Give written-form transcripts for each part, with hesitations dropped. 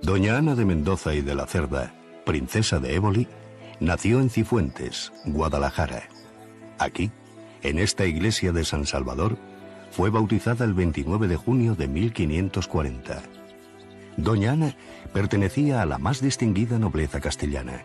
Doña Ana de Mendoza y de la Cerda, princesa de Éboli, nació en Cifuentes, Guadalajara. Aquí, en esta iglesia de San Salvador, fue bautizada el 29 de junio de 1540. Doña Ana pertenecía a la más distinguida nobleza castellana.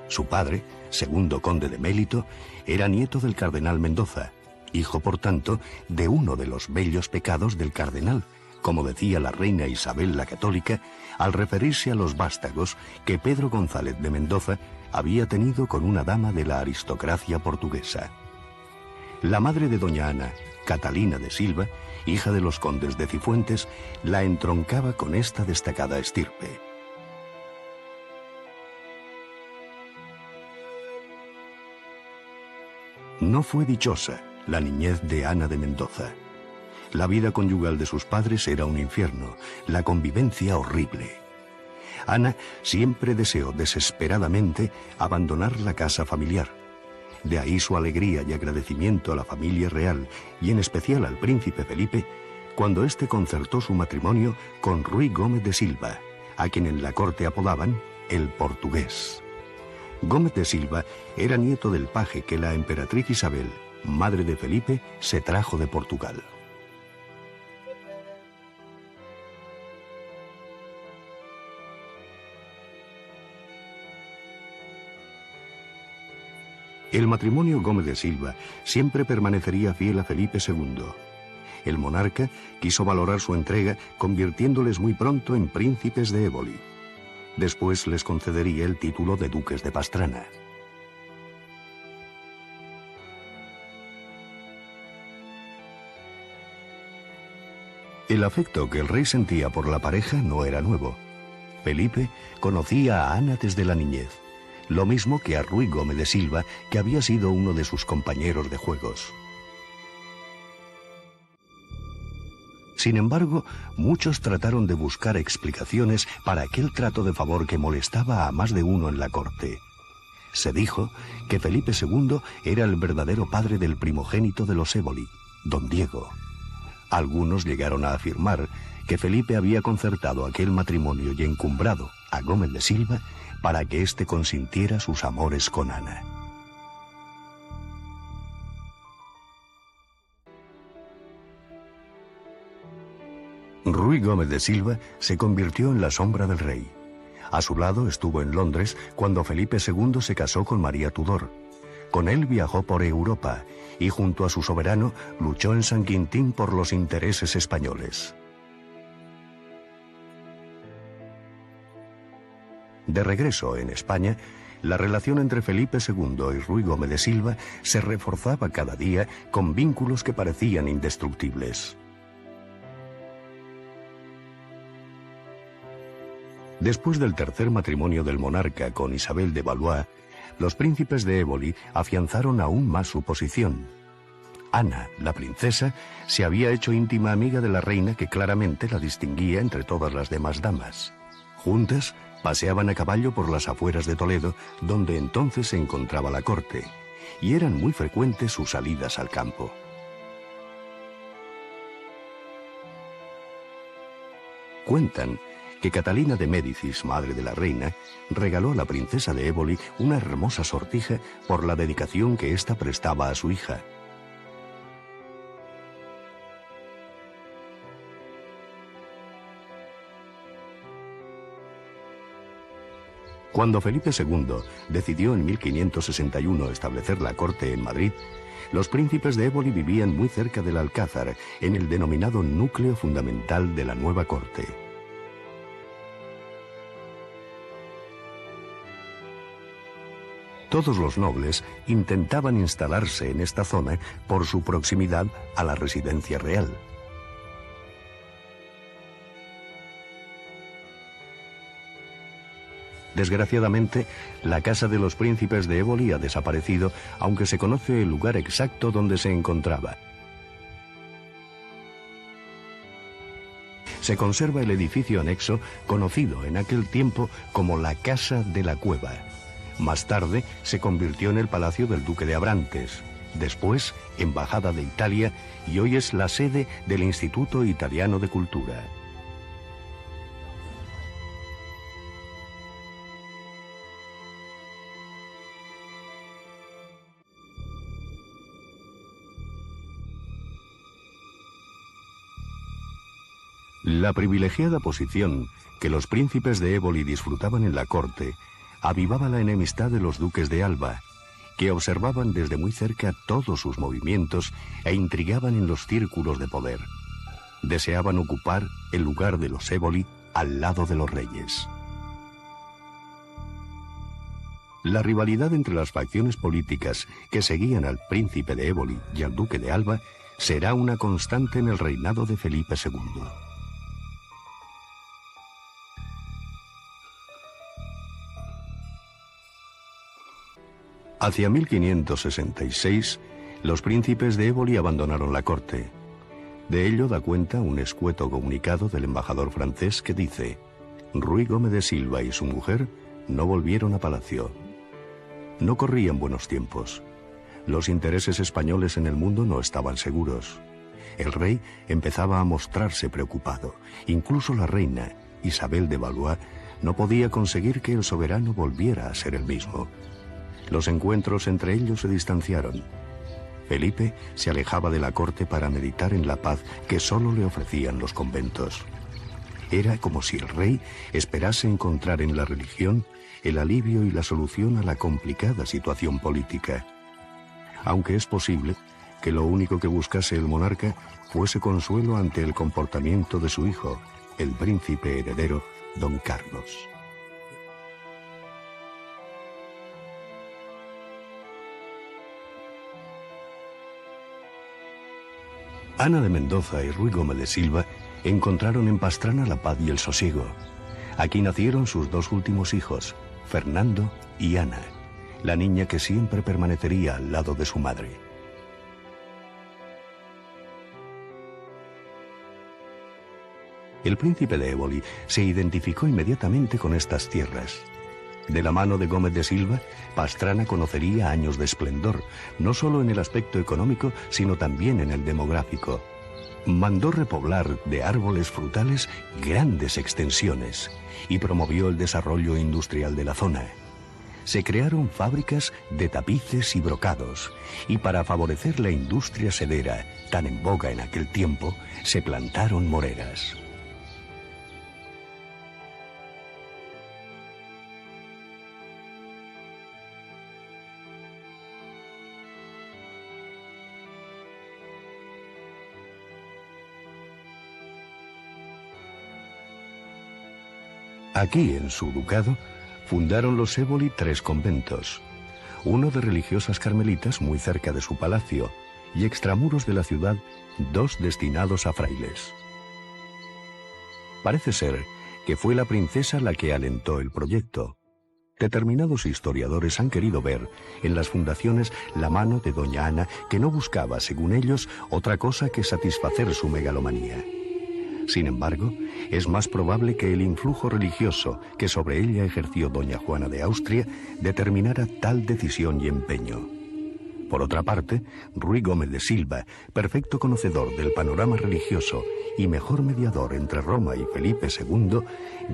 Su padre, segundo conde de Mélito, era nieto del cardenal Mendoza, hijo, por tanto, de uno de los bellos pecados del cardenal, como decía la reina Isabel la Católica, al referirse a los vástagos que Pedro González de Mendoza había tenido con una dama de la aristocracia portuguesa. La madre de doña Ana, Catalina de Silva, hija de los condes de Cifuentes, la entroncaba con esta destacada estirpe. No fue dichosa la niñez de Ana de Mendoza. La vida conyugal de sus padres era un infierno, la convivencia horrible. Ana siempre deseó desesperadamente abandonar la casa familiar. De ahí su alegría y agradecimiento a la familia real, y en especial al príncipe Felipe, cuando éste concertó su matrimonio con Ruy Gómez de Silva, a quien en la corte apodaban el Portugués. Gómez de Silva era nieto del paje que la emperatriz Isabel, madre de Felipe, se trajo de Portugal. El matrimonio Gómez de Silva siempre permanecería fiel a Felipe II. El monarca quiso valorar su entrega, convirtiéndoles muy pronto en príncipes de Éboli. Después les concedería el título de duques de Pastrana. El afecto que el rey sentía por la pareja no era nuevo. Felipe conocía a Ana desde la niñez, lo mismo que a Ruy Gómez de Silva, que había sido uno de sus compañeros de juegos. Sin embargo, muchos trataron de buscar explicaciones para aquel trato de favor que molestaba a más de uno en la corte. Se dijo que Felipe II era el verdadero padre del primogénito de los Éboli, don Diego. Algunos llegaron a afirmar que Felipe había concertado aquel matrimonio y encumbrado a Gómez de Silva para que éste consintiera sus amores con Ana. Ruy Gómez de Silva se convirtió en la sombra del rey. A su lado estuvo en Londres cuando Felipe II se casó con María Tudor. Con él viajó por Europa y junto a su soberano luchó en San Quintín por los intereses españoles. De regreso en España, la relación entre Felipe II y Ruy Gómez de Silva se reforzaba cada día con vínculos que parecían indestructibles. Después del tercer matrimonio del monarca con Isabel de Valois, los príncipes de Éboli afianzaron aún más su posición. Ana, la princesa, se había hecho íntima amiga de la reina, que claramente la distinguía entre todas las demás damas. Juntas paseaban a caballo por las afueras de Toledo, donde entonces se encontraba la corte, y eran muy frecuentes sus salidas al campo. Cuentan que Catalina de Médicis, madre de la reina, regaló a la princesa de Éboli una hermosa sortija por la dedicación que ésta prestaba a su hija. Cuando Felipe II decidió en 1561 establecer la corte en Madrid, los príncipes de Éboli vivían muy cerca del Alcázar, en el denominado núcleo fundamental de la nueva corte. Todos los nobles intentaban instalarse en esta zona por su proximidad a la residencia real. Desgraciadamente, la casa de los príncipes de Éboli ha desaparecido, aunque se conoce el lugar exacto donde se encontraba. Se conserva el edificio anexo, conocido en aquel tiempo como la Casa de la Cueva. Más tarde se convirtió en el Palacio del Duque de Abrantes, después Embajada de Italia, y hoy es la sede del Instituto Italiano de Cultura. La privilegiada posición que los príncipes de Éboli disfrutaban en la corte avivaba la enemistad de los duques de Alba, que observaban desde muy cerca todos sus movimientos e intrigaban en los círculos de poder. Deseaban ocupar el lugar de los Éboli al lado de los reyes. La rivalidad entre las facciones políticas que seguían al príncipe de Éboli y al duque de Alba será una constante en el reinado de Felipe II. Hacia 1566, los príncipes de Éboli abandonaron la corte. De ello da cuenta un escueto comunicado del embajador francés que dice: Ruy Gómez de Silva y su mujer no volvieron a palacio. No corrían buenos tiempos. Los intereses españoles en el mundo no estaban seguros. El rey empezaba a mostrarse preocupado. Incluso la reina, Isabel de Valois, no podía conseguir que el soberano volviera a ser el mismo. Los encuentros entre ellos se distanciaron. Felipe se alejaba de la corte para meditar en la paz que solo le ofrecían los conventos. Era como si el rey esperase encontrar en la religión el alivio y la solución a la complicada situación política. Aunque es posible que lo único que buscase el monarca fuese consuelo ante el comportamiento de su hijo, el príncipe heredero, don Carlos. Ana de Mendoza y Ruy Gómez de Silva encontraron en Pastrana la paz y el sosiego. Aquí nacieron sus dos últimos hijos, Fernando y Ana, la niña que siempre permanecería al lado de su madre. El príncipe de Éboli se identificó inmediatamente con estas tierras. De la mano de Gómez de Silva, Pastrana conocería años de esplendor, no solo en el aspecto económico, sino también en el demográfico. Mandó repoblar de árboles frutales grandes extensiones y promovió el desarrollo industrial de la zona. Se crearon fábricas de tapices y brocados, y para favorecer la industria sedera, tan en boga en aquel tiempo, se plantaron moreras. Aquí, en su ducado, fundaron los Éboli 3 conventos, uno de religiosas carmelitas muy cerca de su palacio y extramuros de la ciudad 2 destinados a frailes. Parece ser que fue la princesa la que alentó el proyecto. Determinados historiadores han querido ver en las fundaciones la mano de doña Ana, que no buscaba, según ellos, otra cosa que satisfacer su megalomanía. Sin embargo, es más probable que el influjo religioso que sobre ella ejerció doña Juana de Austria determinara tal decisión y empeño. Por otra parte, Ruy Gómez de Silva, perfecto conocedor del panorama religioso y mejor mediador entre Roma y Felipe II,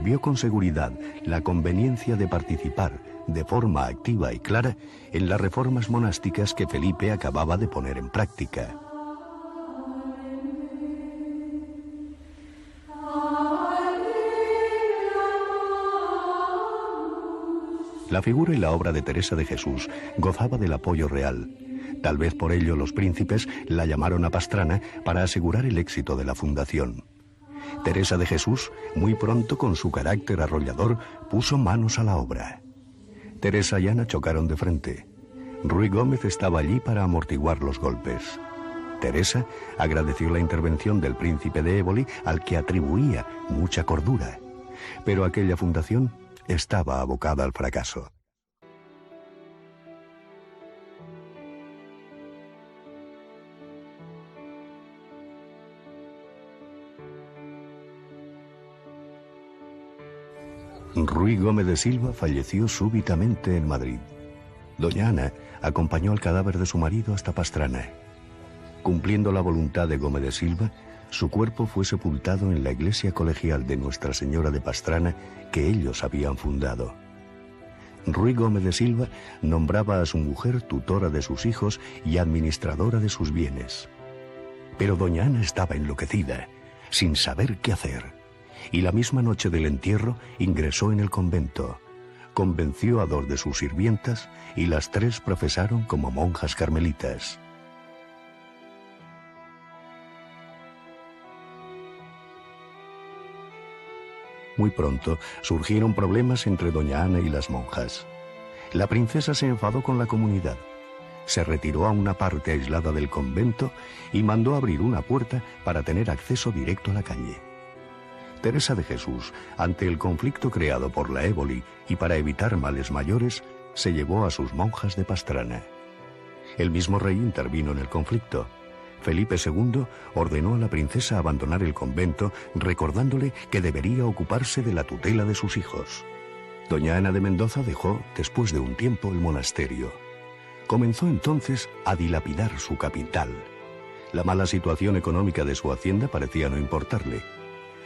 vio con seguridad la conveniencia de participar de forma activa y clara en las reformas monásticas que Felipe acababa de poner en práctica. La figura y la obra de Teresa de Jesús gozaba del apoyo real. Tal vez por ello los príncipes la llamaron a Pastrana para asegurar el éxito de la fundación. Teresa de Jesús, muy pronto con su carácter arrollador, puso manos a la obra. Teresa y Ana chocaron de frente. Ruy Gómez estaba allí para amortiguar los golpes. Teresa agradeció la intervención del príncipe de Éboli, al que atribuía mucha cordura. Pero aquella fundación estaba abocada al fracaso. Ruy Gómez de Silva falleció súbitamente en Madrid. Doña Ana acompañó al cadáver de su marido hasta Pastrana. Cumpliendo la voluntad de Gómez de Silva, su cuerpo fue sepultado en la iglesia colegial de Nuestra Señora de Pastrana que ellos habían fundado. Ruy Gómez de Silva nombraba a su mujer tutora de sus hijos y administradora de sus bienes. Pero doña Ana estaba enloquecida. sin saber qué hacer, y la misma noche del entierro ingresó en el convento. Convenció a 2 de sus sirvientas y las 3 profesaron como monjas carmelitas. Muy pronto surgieron problemas entre doña Ana y las monjas. La princesa se enfadó con la comunidad. Se retiró a una parte aislada del convento y mandó abrir una puerta para tener acceso directo a la calle. Teresa de Jesús, ante el conflicto creado por la éboli y para evitar males mayores, se llevó a sus monjas de Pastrana. El mismo rey intervino en el conflicto. Felipe II ordenó a la princesa abandonar el convento, recordándole que debería ocuparse de la tutela de sus hijos. Doña Ana de Mendoza dejó, después de un tiempo, el monasterio. Comenzó entonces a dilapidar su capital. La mala situación económica de su hacienda parecía no importarle.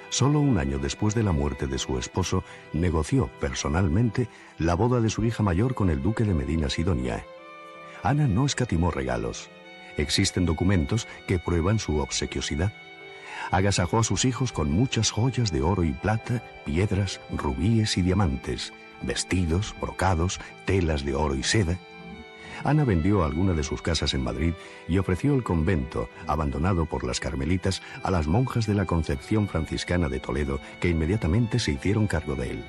Solo un año después de la muerte de su esposo, negoció personalmente la boda de su hija mayor con el duque de Medina Sidonia. Ana no escatimó regalos. Existen documentos que prueban su obsequiosidad. Agasajó a sus hijos con muchas joyas de oro y plata, piedras, rubíes y diamantes, vestidos, brocados, telas de oro y seda. Ana vendió alguna de sus casas en Madrid y ofreció el convento, abandonado por las carmelitas, a las monjas de la Concepción Franciscana de Toledo, que inmediatamente se hicieron cargo de él.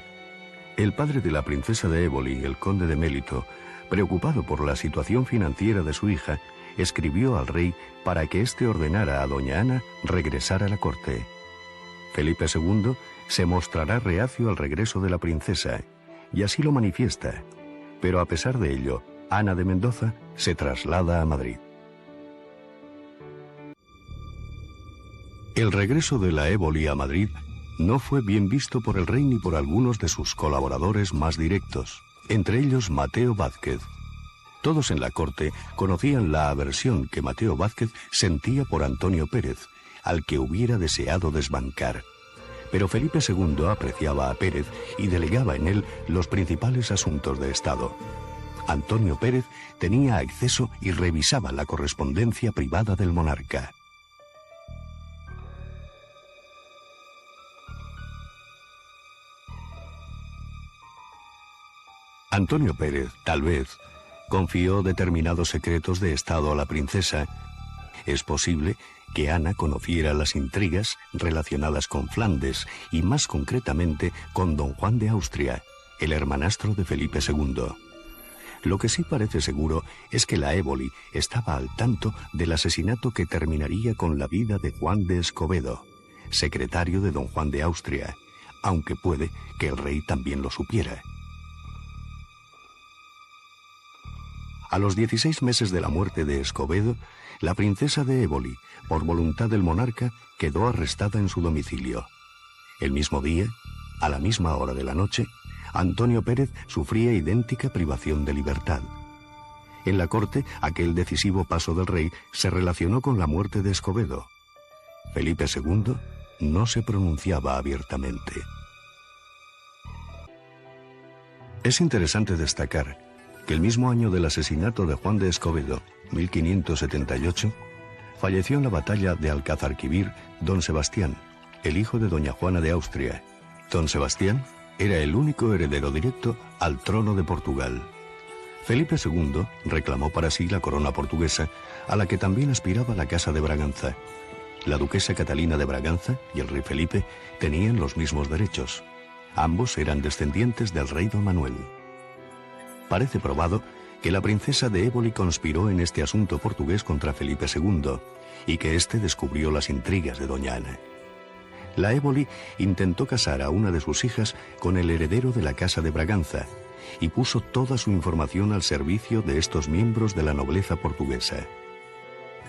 El padre de la princesa de Éboli, el conde de Mélito, preocupado por la situación financiera de su hija, escribió al rey para que éste ordenara a doña Ana regresar a la corte. Felipe II se mostrará reacio al regreso de la princesa, y así lo manifiesta, pero a pesar de ello, Ana de Mendoza se traslada a Madrid. El regreso de la éboli a Madrid no fue bien visto por el rey ni por algunos de sus colaboradores más directos, entre ellos Mateo Vázquez. Todos en la corte conocían la aversión que Mateo Vázquez sentía por Antonio Pérez, al que hubiera deseado desbancar. Pero Felipe II apreciaba a Pérez y delegaba en él los principales asuntos de Estado. Antonio Pérez tenía acceso y revisaba la correspondencia privada del monarca. Antonio Pérez, tal vez, confió determinados secretos de Estado a la princesa. Es posible que Ana conociera las intrigas relacionadas con Flandes y más concretamente con don Juan de Austria, el hermanastro de Felipe II. Lo que sí parece seguro es que la éboli estaba al tanto del asesinato que terminaría con la vida de Juan de Escobedo, secretario de don Juan de Austria, aunque puede que el rey también lo supiera. A los 16 meses de la muerte de Escobedo, la princesa de Éboli, por voluntad del monarca, quedó arrestada en su domicilio. El mismo día, a la misma hora de la noche, Antonio Pérez sufría idéntica privación de libertad. En la corte, aquel decisivo paso del rey se relacionó con la muerte de Escobedo. Felipe II no se pronunciaba abiertamente. Es interesante destacar que el mismo año del asesinato de Juan de Escobedo, 1578, falleció en la batalla de Alcázarquivir don Sebastián, el hijo de doña Juana de Austria. Don Sebastián era el único heredero directo al trono de Portugal. Felipe II reclamó para sí la corona portuguesa, a la que también aspiraba la Casa de Braganza. La duquesa Catalina de Braganza y el rey Felipe tenían los mismos derechos. Ambos eran descendientes del rey don Manuel. Parece probado que la princesa de Éboli conspiró en este asunto portugués contra Felipe II y que éste descubrió las intrigas de doña Ana. La éboli intentó casar a una de sus hijas con el heredero de la Casa de Braganza y puso toda su información al servicio de estos miembros de la nobleza portuguesa.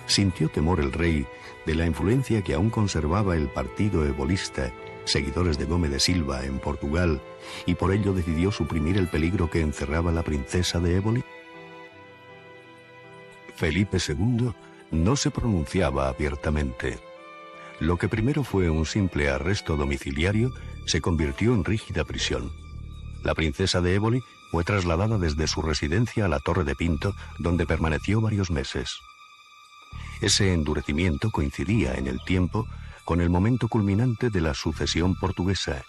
Sintió temor el rey de la influencia que aún conservaba el partido ebolista, seguidores de Gómez de Silva en Portugal, y por ello decidió suprimir el peligro que encerraba la princesa de Éboli. Felipe II no se pronunciaba abiertamente. Lo que primero fue un simple arresto domiciliario se convirtió en rígida prisión. La princesa de Éboli fue trasladada desde su residencia a la Torre de Pinto, donde permaneció varios meses. Ese endurecimiento coincidía en el tiempo con el momento culminante de la sucesión portuguesa.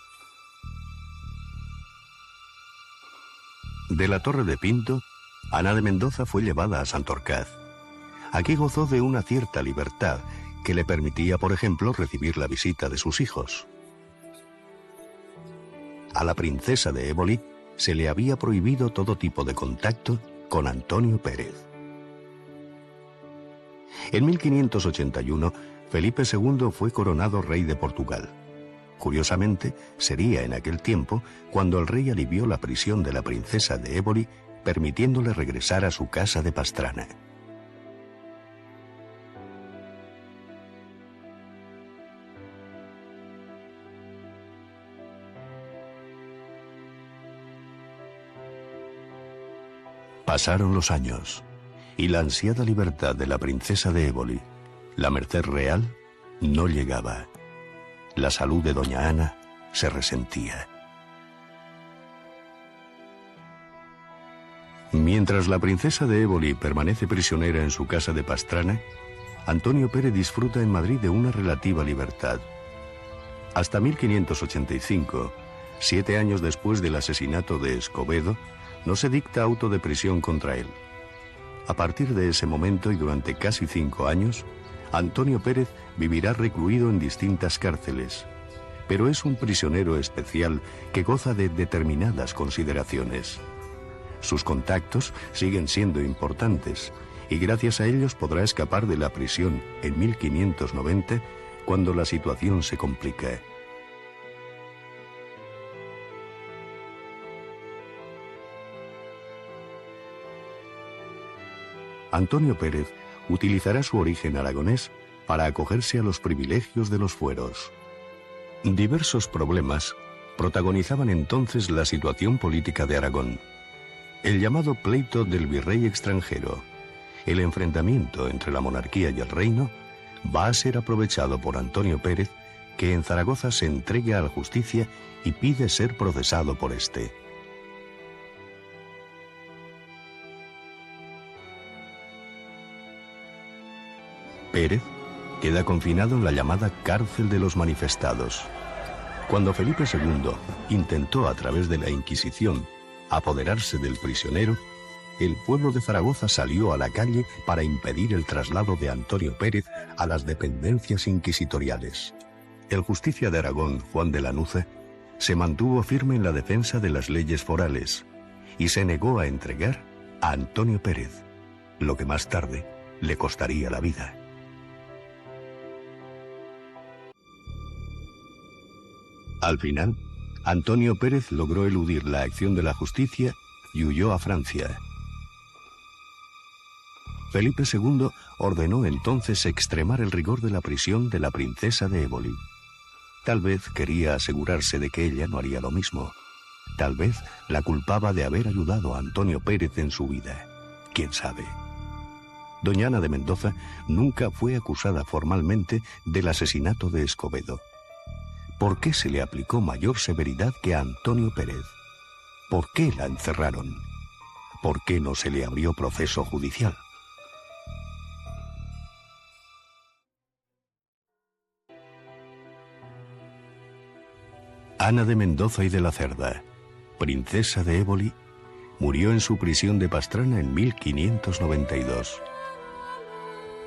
De la Torre de Pinto, Ana de Mendoza fue llevada a Santorcaz. Aquí gozó de una cierta libertad que le permitía, por ejemplo, recibir la visita de sus hijos. A la princesa de Éboli se le había prohibido todo tipo de contacto con Antonio Pérez. En 1581, Felipe II fue coronado rey de Portugal. Curiosamente, sería en aquel tiempo cuando el rey alivió la prisión de la princesa de Éboli, permitiéndole regresar a su casa de Pastrana. Pasaron los años, y la ansiada libertad de la princesa de Éboli, la merced real, no llegaba. La salud de doña Ana se resentía. Mientras la princesa de Éboli permanece prisionera en su casa de Pastrana, Antonio Pérez disfruta en Madrid de una relativa libertad. Hasta 1585, 7 años después del asesinato de Escobedo, no se dicta auto de prisión contra él. A partir de ese momento y durante casi 5 años, Antonio Pérez vivirá recluido en distintas cárceles, pero es un prisionero especial que goza de determinadas consideraciones. Sus contactos siguen siendo importantes y gracias a ellos podrá escapar de la prisión en 1590 cuando la situación se complica. Antonio Pérez utilizará su origen aragonés para acogerse a los privilegios de los fueros. Diversos problemas protagonizaban entonces la situación política de Aragón. El llamado pleito del virrey extranjero, el enfrentamiento entre la monarquía y el reino, va a ser aprovechado por Antonio Pérez, que en Zaragoza se entrega a la justicia y pide ser procesado por este. Pérez queda confinado en la llamada cárcel de los manifestados. Cuando Felipe II intentó a través de la Inquisición apoderarse del prisionero, el pueblo de Zaragoza salió a la calle para impedir el traslado de Antonio Pérez a las dependencias inquisitoriales. El justicia de Aragón, Juan de Lanuza, se mantuvo firme en la defensa de las leyes forales y se negó a entregar a Antonio Pérez, lo que más tarde le costaría la vida. Al final, Antonio Pérez logró eludir la acción de la justicia y huyó a Francia. Felipe II ordenó entonces extremar el rigor de la prisión de la princesa de Éboli. Tal vez quería asegurarse de que ella no haría lo mismo. Tal vez la culpaba de haber ayudado a Antonio Pérez en su vida. ¿Quién sabe? Doña Ana de Mendoza nunca fue acusada formalmente del asesinato de Escobedo. ¿Por qué se le aplicó mayor severidad que a Antonio Pérez? ¿Por qué la encerraron? ¿Por qué no se le abrió proceso judicial? Ana de Mendoza y de la Cerda, princesa de Éboli, murió en su prisión de Pastrana en 1592.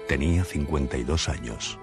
Tenía 52 años.